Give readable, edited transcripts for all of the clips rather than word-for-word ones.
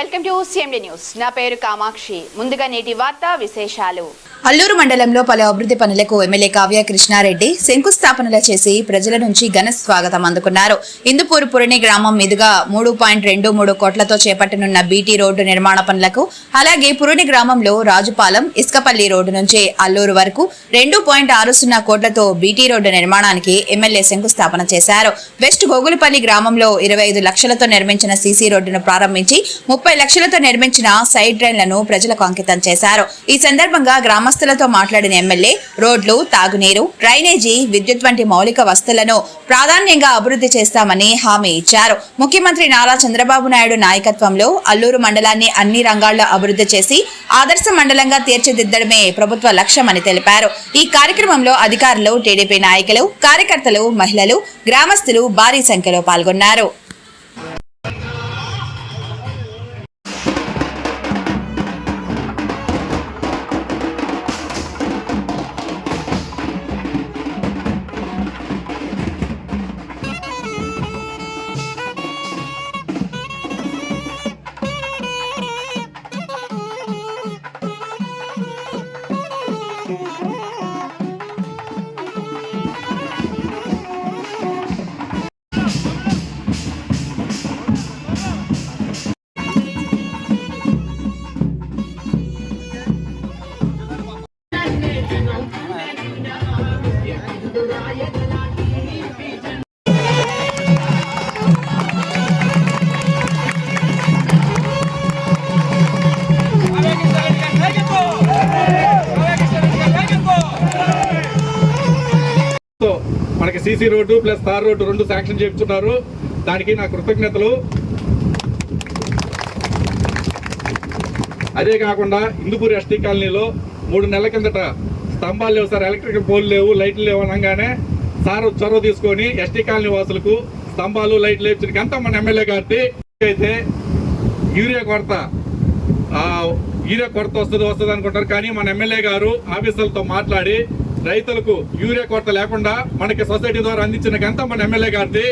Welcome to CMD news. నా పేరు కామాక్షి. ముందుగా నేటి వార్తా విశేషాలు. అల్లూరు మండలంలో పలు అభివృద్ధి పనులకు ఎమ్మెల్యే కావ్య కృష్ణారెడ్డి శంకుస్థాపనలు చేసి ప్రజల నుంచి ఘన స్వాగతం అందుకున్నారు. ఇందుపూర్ పురిని గ్రామం మీదుగా 3.23 కోట్లతో చేపట్టనున్న బీటీ రోడ్డు నిర్మాణ పనులకు, అలాగే పురిని గ్రామంలో రాజుపాలెం ఇసుకపల్లి రోడ్డు నుంచి అల్లూరు వరకు 2.60 కోట్లతో బీటీ రోడ్డు నిర్మాణానికి ఎమ్మెల్యే శంకుస్థాపన చేశారు. వెస్ట్ గోగులపల్లి గ్రామంలో 25 లక్షలతో నిర్మించిన సీసీ రోడ్డును ప్రారంభించి 30 లక్షలతో నిర్మించిన సైడ్ డ్రైన్లను ప్రజలకు అంకితం చేశారు. ఈ సందర్భంగా గ్రామస్తులతో మాట్లాడిన ఎమ్మెల్యే రోడ్లు, తాగునీరు, డ్రైనేజీ, విద్యుత్ వంటి మౌలిక వస్తువులను ప్రాధాన్యంగా అభివృద్ధి చేస్తామని హామీ ఇచ్చారు. ముఖ్యమంత్రి నారా చంద్రబాబు నాయుడు నాయకత్వంలో అల్లూరు మండలాన్ని అన్ని రంగాల్లో అభివృద్ధి చేసి ఆదర్శ మండలంగా తీర్చిదిద్దడమే ప్రభుత్వ లక్ష్యమని తెలిపారు. ఈ కార్యక్రమంలో అధికారులు, టీడీపీ నాయకులు, కార్యకర్తలు, మహిళలు, గ్రామస్తులు భారీ సంఖ్యలో పాల్గొన్నారు. మనకి CC road plus tar road 2 sanction చేస్తున్నారు. దానికి నా కృతజ్ఞతలు. అదే కాకుండా ఇందుపూర్ ఎస్టీ కాలనీలో 3 నెలల కిందట స్తంభాలు లేవు సార్, ఎలక్ట్రికల్ పోల్ లేవు, లైట్లు లేవు అనగానే సార్ చొరవ తీసుకొని ఎస్టీ కాలనీ వాసులకు స్తంభాలు, లైట్లు లేపించడానికి అంతా మన ఎమ్మెల్యే గారి అయితే యూరియా కొరత వస్తుంది అనుకుంటారు. కానీ మన ఎమ్మెల్యే గారు ఆఫీసర్లతో మాట్లాడి రైతులకు యూరియా కొరత లేకుండా మనకి సొసైటీ ద్వారా అందించిన ఘనత మన ఎమ్మెల్యే గారిది.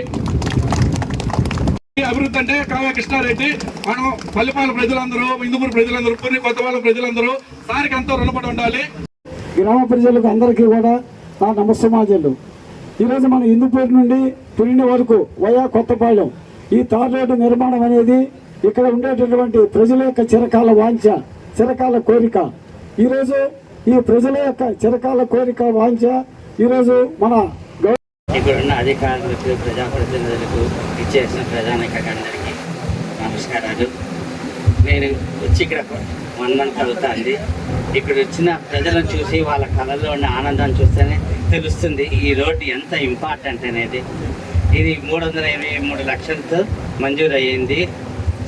అభివృద్ధి అంటే కావ్య కృష్ణారెడ్డి, మనం పల్లెపాలెం ప్రజలందరూ, ఇందుపూర్ ప్రజలందరూ, పూర్ణి కొత్తపాలెం ప్రజలందరూ సారికి ఎంతో రుణపడి ఉండాలి. గ్రామ ప్రజలకు అందరికీ కూడా నా నమస్సమాజాలు. ఈరోజు మన ఇందుపూర్ నుండి పురిని వరకు వయా కొత్తపాలెం ఈ తార్ రోడ్డు నిర్మాణం అనేది ఇక్కడ ఉండేటటువంటి ప్రజల యొక్క చిరకాల వాంఛ, చిరకాల కోరిక. ఈరోజు ఈ ప్రజల యొక్క చిరకాల కోరిక, వాంఛ ఈరోజు మన ఇక్కడున్న అధికారులకు, ప్రజాప్రతినిధులకు, ఇచ్చేసిన ప్రజానికందరికీ నమస్కారాలు. నేను వచ్చి ఇక్కడ 1 month అవుతుంది. ఇక్కడ వచ్చిన ప్రజలను చూసి వాళ్ళ కళల్లో ఉన్న ఆనందాన్ని చూస్తేనే తెలుస్తుంది ఈ రోడ్డు ఎంత ఇంపార్టెంట్ అనేది. ఇది 323 లక్షలతో మంజూరు అయ్యింది.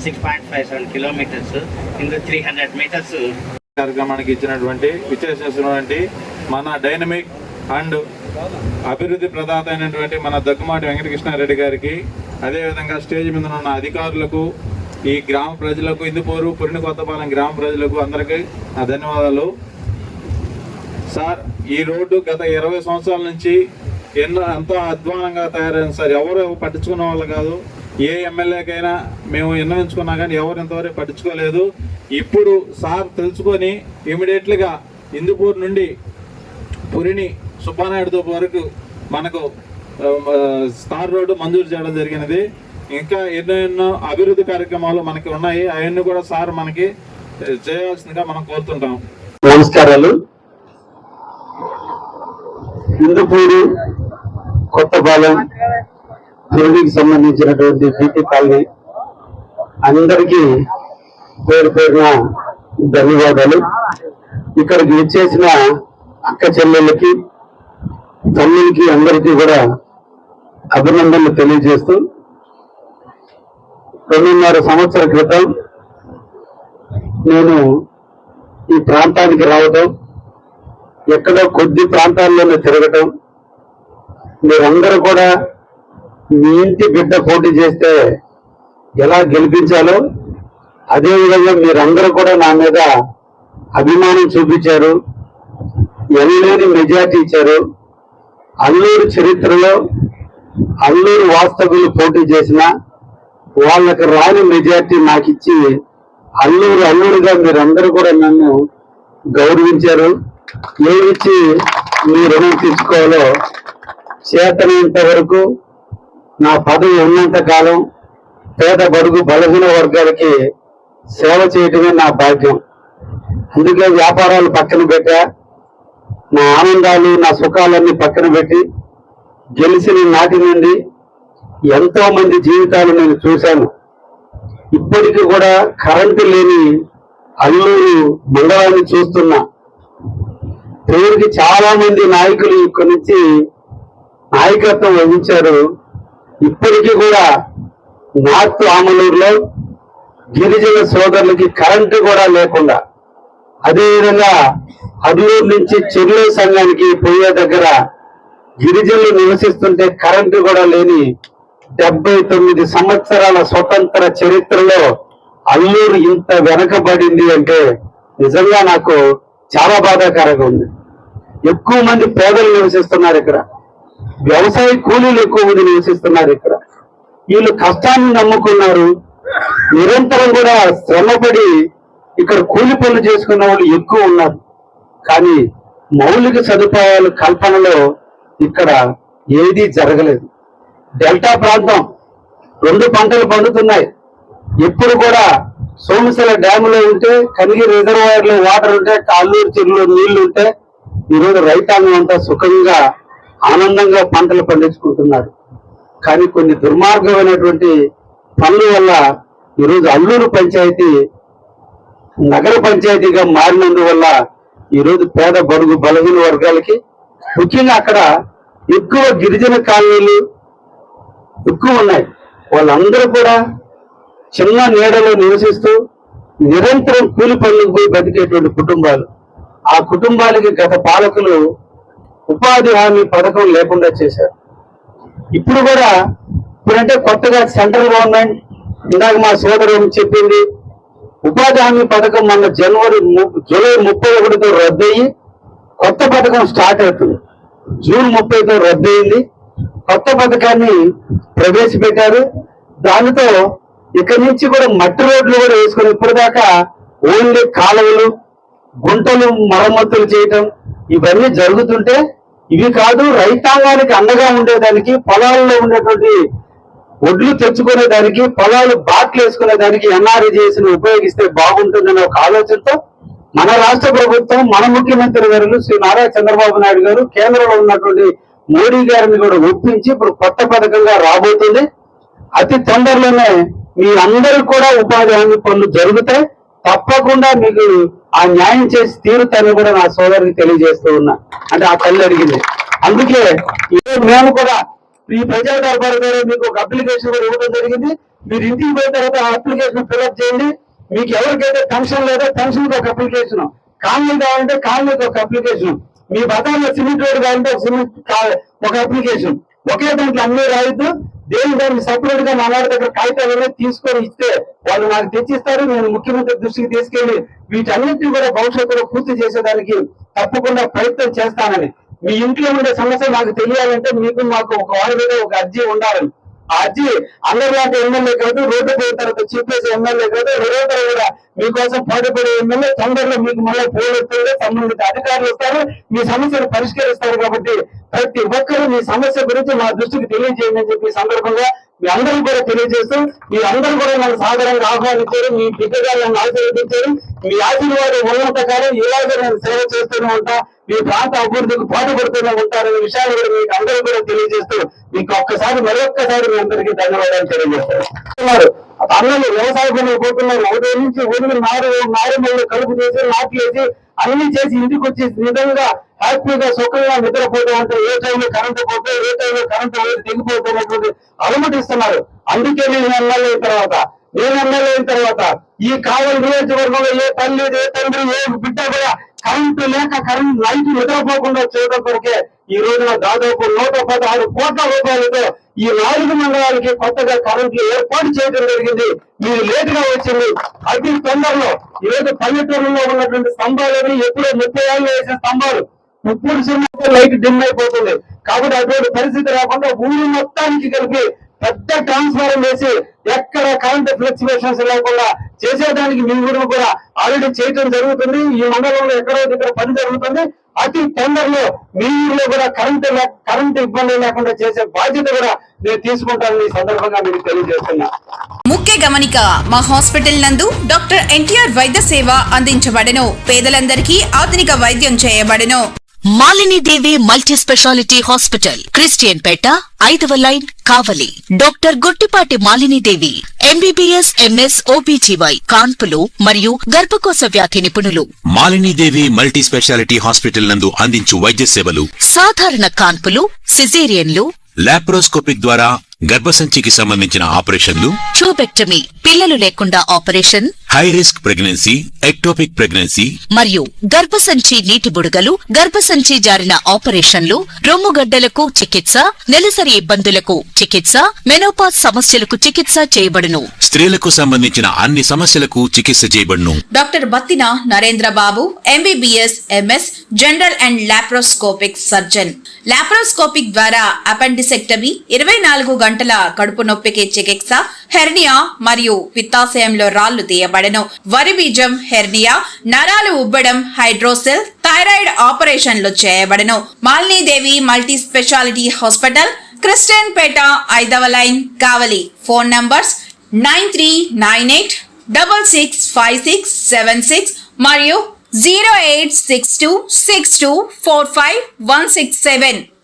6.57 కిలోమీటర్స్, ఇందులో 300 మీటర్స్. కార్యక్రమానికి ఇచ్చినటువంటి విశేషించినటువంటి మన డైనమిక్ అండ్ అభివృద్ధి ప్రదాత అయినటువంటి మన దగ్గుమాటి వెంకటకృష్ణారెడ్డి గారికి, అదేవిధంగా స్టేజ్ మీద ఉన్న అధికారులకు, ఈ గ్రామ ప్రజలకు, ఇందుపూరు పురిని కొత్తపాలెం గ్రామ ప్రజలకు అందరికీ నా ధన్యవాదాలు. సార్, ఈ రోడ్డు గత 20 సంవత్సరాల నుంచి ఎంతో అధ్వానంగా తయారైంది సార్. ఎవరు పట్టించుకునే వాళ్ళు కాదు. ఏ ఎమ్మెల్యేకైనా మేము విన్నవించుకున్నా కానీ ఎవరు ఇంతవరకు పట్టించుకోలేదు. ఇప్పుడు సార్ తెలుసుకొని ఇమీడియట్లీగా ఇందుపూర్ నుండి పురిని సుబ్బానాయుడుతో వరకు మనకు స్టార్ రోడ్డు మంజూరు చేయడం జరిగినది. ఇంకా ఎన్నో అభివృద్ధి కార్యక్రమాలు మనకి ఉన్నాయి. అవన్నీ కూడా సార్ మనకి చేయాల్సిందిగా మనం కోరుతుంటాం. నమస్కారాలు. ఇందుపూరు కొత్తపాలెం పురికి సంబంధించినటువంటి బీటీ కాలనీ అందరికీ పేరు పేరున ధన్యవాదాలు. ఇక్కడికి వచ్చేసిన అక్క చెల్లెళ్ళకి, తల్లులకి అందరికీ కూడా అభినందనలు తెలియజేస్తూ, 2.5 సంవత్సరాల క్రితం నేను ఈ ప్రాంతానికి రావటం, ఎక్కడో కొద్ది ప్రాంతాల్లోనే తిరగటం, మీరందరూ కూడా మీ ఇంటి బిడ్డ పోటీ చేస్తే ఎలా గెలిపించాలో అదేవిధంగా మీరందరూ కూడా నా మీద అభిమానం చూపించారు, ఎనలేని మెజార్టీ ఇచ్చారు. అల్లూరు చరిత్రలో అల్లూరు వాస్తవులు పోటీ చేసిన వాళ్ళకి రాని మెజార్టీ నాకు ఇచ్చి అల్లుడుగా మీరందరూ కూడా నన్ను గౌరవించారు. ఏమిచ్చి మీ రుణం తీర్చుకోవాలో చేతనంత వరకు నా పదవి ఉన్నంత కాలం పేద బడుగు బలహీన వర్గాలకి సేవ చేయటమే నా భాగ్యం. అందుకే వ్యాపారాలు పక్కన పెట్టా, నా ఆనందాలు నా సుఖాలన్నీ పక్కన పెట్టి గెలిచిన నాటి నుండి ఎంతో మంది జీవితాలు నేను చూశాను. ఇప్పటికీ కూడా కరెంటు లేని అల్లూరు మండలాన్ని చూస్తున్నా. పేరుకి చాలా మంది నాయకులు ఇక్కడి నుంచి నాయకత్వం వహించారు. ఇప్పటికీ కూడా నార్త్ ఆమలూరులో గిరిజన సోదరులకి కరెంటు కూడా లేకుండా, అదేవిధంగా అల్లూరు నుంచి చెర్లూరు సంఘానికి పోయే దగ్గర గిరిజనులు నివసిస్తుంటే కరెంటు కూడా లేని 79 సంవత్సరాల స్వతంత్ర చరిత్రలో అల్లూరు ఇంత వెనకబడింది అంటే నిజంగా నాకు చాలా బాధాకరంగా ఉంది. ఎక్కువ మంది పేదలు నివసిస్తున్నారు ఇక్కడ, వ్యవసాయ కూలీలు ఎక్కువ మంది నివసిస్తున్నారు ఇక్కడ. వీళ్ళు కష్టాన్ని నమ్ముకున్నారు. నిరంతరం కూడా శ్రమపడి ఇక్కడ కూలి పనులు చేసుకున్న వాళ్ళు ఎక్కువ ఉన్నారు. కానీ మౌలిక సదుపాయాల కల్పనలో ఇక్కడ ఏదీ జరగలేదు. డెల్టా ప్రాంతం 2 పంటలు పండుతున్నాయి. ఎప్పుడు కూడా సోమశిల డ్యాములో ఉంటే, కనిగిరి రిజర్వాయర్ లో వాటర్ ఉంటే, అల్లూరు చెరువులో నీళ్లు ఉంటే ఈరోజు రైతాంగం అంతా సుఖంగా ఆనందంగా పంటలు పండించుకుంటున్నారు. కానీ కొన్ని దుర్మార్గమైనటువంటి పనుల వల్ల ఈరోజు అల్లూరు పంచాయతీ నగర పంచాయతీగా మారినందువల్ల ఈరోజు పేద బడుగు బలహీన వర్గాలకి, ముఖ్యంగా అక్కడ ఎక్కువ గిరిజన కాలనీలు ఎక్కువ ఉన్నాయి. వాళ్ళందరూ కూడా చిన్న నీడలో నివసిస్తూ నిరంతరం కూలి పనులకు పోయి బతికేటువంటి కుటుంబాలు. ఆ కుటుంబాలకి గత పాలకులు ఉపాధి హామీ పథకం లేకుండా చేశారు. ఇప్పుడంటే కొత్తగా సెంట్రల్ గవర్నమెంట్, ఇందాక మా సోదరు చెప్పింది, ఉపాధి హామీ పథకం మన జూలై 31తో రద్దయ్యి కొత్త పథకం స్టార్ట్ అవుతుంది. జూన్ 30తో రద్దయింది. కొత్త పథకాన్ని ప్రవేశపెట్టారు. దానితో ఇక్కడి నుంచి కూడా మట్టి రోడ్లు కూడా వేసుకుని, ఇప్పటిదాకా ఓన్లీ కాలువలు గుంటలు మరమ్మతులు చేయటం ఇవన్నీ జరుగుతుంటే, ఇవి కాదు రైతాంగానికి అండగా ఉండేదానికి, పొలాల్లో ఉండేటువంటి ఒడ్లు తెచ్చుకునేదానికి, పొలాలు బాట్లు వేసుకునేదానికి ఎన్ఆర్ఈజీఎస్ని ఉపయోగిస్తే బాగుంటుందనే ఒక ఆలోచనతో మన రాష్ట్ర ప్రభుత్వం, మన ముఖ్యమంత్రి గారు శ్రీ నారా చంద్రబాబు నాయుడు గారు కేంద్రంలో ఉన్నటువంటి మోడీ గారిని కూడా ఒప్పించి ఇప్పుడు కొత్త పథకంగా రాబోతుంది. అతి తొందరలోనే మీ అందరికి కూడా ఉపాధి హామీ పనులు జరుగుతాయి. తప్పకుండా మీకు ఆ న్యాయం చేసి తీరుతానని కూడా నా సోదరికి తెలియజేస్తూ ఉన్నా. అంటే ఆ తల్లి అడిగింది. అందుకే మేము కూడా ఈ ప్రజా దర్బార్ గారు మీకు ఒక అప్లికేషన్ కూడా ఇవ్వడం జరిగింది. మీరు ఇంటికి పోయిన తర్వాత ఆ అప్లికేషన్ ఫిల్అప్ చేయండి. మీకు ఎవరికైతే పెన్షన్ లేదో పెన్షన్ ఒక అప్లికేషన్, కాలనీ కావాలంటే కాలనీకి ఒక అప్లికేషన్, మీ బజార్లో సిమెంట్ రోడ్ కావాలంటే ఒక అప్లికేషన్, ఒకే దాంట్లో అన్ని రాయొద్దు. దాన్ని సపరేట్ గా నా వారి దగ్గర కాగితాలనే తీసుకొని ఇస్తే వాళ్ళు నాకు తెచ్చిస్తారు. నేను ముఖ్యమంత్రి దృష్టికి తీసుకెళ్లి వీటన్నిటిని కూడా భవిష్యత్తులో పూర్తి చేసేదానికి తప్పకుండా ప్రయత్నం చేస్తానని. మీ ఇంట్లో ఉండే సమస్య నాకు తెలియాలంటే మాకు ఒక వారి మీద ఒక అర్జీ ఉండాలని. ఆ అర్జీ అందరిలాంటి ఎమ్మెల్యే కాదు, రోడ్డు పోయిన తర్వాత చెప్పేసి ఎమ్మెల్యే కాదు, నిరంతరం కూడా మీకోసం పాటుపడే ఎమ్మెల్యే. తొందరలో మీకు మళ్ళీ పోలు వస్తుంది, సంబంధిత అధికారులు వస్తారు, మీ సమస్యను పరిష్కరిస్తారు. కాబట్టి ప్రతి ఒక్కరూ మీ సమస్య గురించి మా దృష్టికి తెలియజేయండి అని చెప్పి సందర్భంగా మీ అందరూ కూడా తెలియజేస్తూ, మీ అందరూ కూడా నన్ను సాధారణంగా ఆహ్వానించారు, మీ బిడ్డగా నన్ను ఆశీర్వదించారు. మీ ఆశీర్వాదం ఉన్నంత కాలం ఇలాగే నేను సేవ చేస్తూనే ఉంటా, మీ ప్రాంత అభివృద్ధికి పాటుపడుతూనే ఉంటారనే విషయాలు కూడా మీకు అందరూ కూడా తెలియజేస్తూ మీకు మరొక్కసారి మీ అందరికీ ధన్యవాదాలు తెలియజేస్తారు. అన్నలు వ్యవసాయ పనులు పోతున్నారు. ఉదయం నుంచి వదిలి నారుమల్లి కలుపు చేసి నాట్లేసి అన్ని చేసి ఇంటికి వచ్చి నిజంగా హ్యాపీగా సుఖంగా నిద్రపోతూ ఉంటే ఏ టైంలో కరెంటు పోతే ఏ టైంలో కరెంటు తెగిపోతున్నటువంటి అనుమతిస్తున్నారు. అందుకే నేను ఎమ్మెల్యే అయిన తర్వాత ఈ కావలి నియోజకవర్గంలో ఏ తల్లి ఏ తండ్రి ఏ బిడ్డ కూడా కరెంటు లేక నైట్ నిద్రపోకుండా చేయడం కొరకే ఈ రోజున దాదాపు 116 కోట్ల రూపాయలతో ఈ 4 మండలాలకి కొత్తగా కరెంట్లు ఏర్పాటు చేయడం జరిగింది. మీరు లేట్ గా వచ్చింది. అతి తొందరలో ఈరోజు పల్లెటూరులో ఉన్నటువంటి స్తంభాలని ఎప్పుడో 30 ఏళ్ళు వేసే స్తంభాలు ఇప్పుడు లైట్ డిమ్ అయిపోతుంది. కాబట్టి అటువంటి పరిస్థితి రాకుండా ఊరు మొత్తానికి కలిపి పెద్ద ట్రాన్స్ఫారం వేసి ఎక్కడ కరెంట్ ఫ్లక్చువేషన్స్ లేకుండా చేసేదానికి మీ ఊరు కూడా ఆల్రెడీ చేయడం జరుగుతుంది. ఈ మండలంలో ఎక్కడో దగ్గర పని జరుగుతుంది. అతి తొందరలో మీ ఊర్లో కూడా కరెంట్ ఇబ్బంది లేకుండా చేసే బాధ్యత కూడా నేను తీసుకుంటానని ఈ సందర్భంగా మీకు తెలియజేస్తున్నా. ముఖ్య గమనిక, మా హాస్పిటల్ నందు డాక్టర్ ఎన్టీఆర్ వైద్య సేవ అందించబడెను. పేదలందరికీ ఆధునిక వైద్యం చేయబడెను. Malinidevi multi speciality hospital, Christianpet, 5వ line, Kavali. Doctor Gottipati Malinidevi, MBBS, MS, OBGY, కాన్పులు మరియు గర్భకోశ వ్యాధి నిపుణులు. మాలినీదేవి మల్టీ స్పెషాలిటీ హాస్పిటల్ నందు అందించు వైద్య సేవలు: సాధారణ కాన్పులు, సిజేరియన్లు, లాప్రోస్కోపిక్ ద్వారా గర్భసంచికి సంబంధించిన ఆపరేషన్లు, ట్యూబెక్టమీ, పిల్లలు లేకుండా operation, high risk pregnancy, ectopic pregnancy మరియు గర్భసంచి నీటి బుడగలు, గర్భసంచి జారిన ఆపరేషన్లు, రొమ్ముగడ్డలకు చికిత్స, నెలసరి ఇబ్బందులకు చికిత్స, మెనోపాజ్ సమస్యలకు చికిత్స చేయబడును. స్త్రీలకు సంబంధించిన అన్ని సమస్యలకు చికిత్స చేయబడును. Doctor Battina Narendra Babu, MBBS, MS, general and laparoscopic surgeon. Laparoscopic ద్వారా అపెండిసెక్టమీ, 24 గంటల కడుపు నొప్పికి చికిత్స, హెర్నియా మరియు పిత్తాశయంలో రాళ్లు తీయబడెను. వరి బీజం, హెర్నియా, నరాలు ఉబ్బడం, హైడ్రోసెల్, థైరాయిడ్ ఆపరేషన్లు చేయబడెను. Malinidevi multi speciality hospital, Christianpet, 5వ లైన్, కావలి. ఫోన్ నంబర్స్ 9398665676 మరియు 08626245167.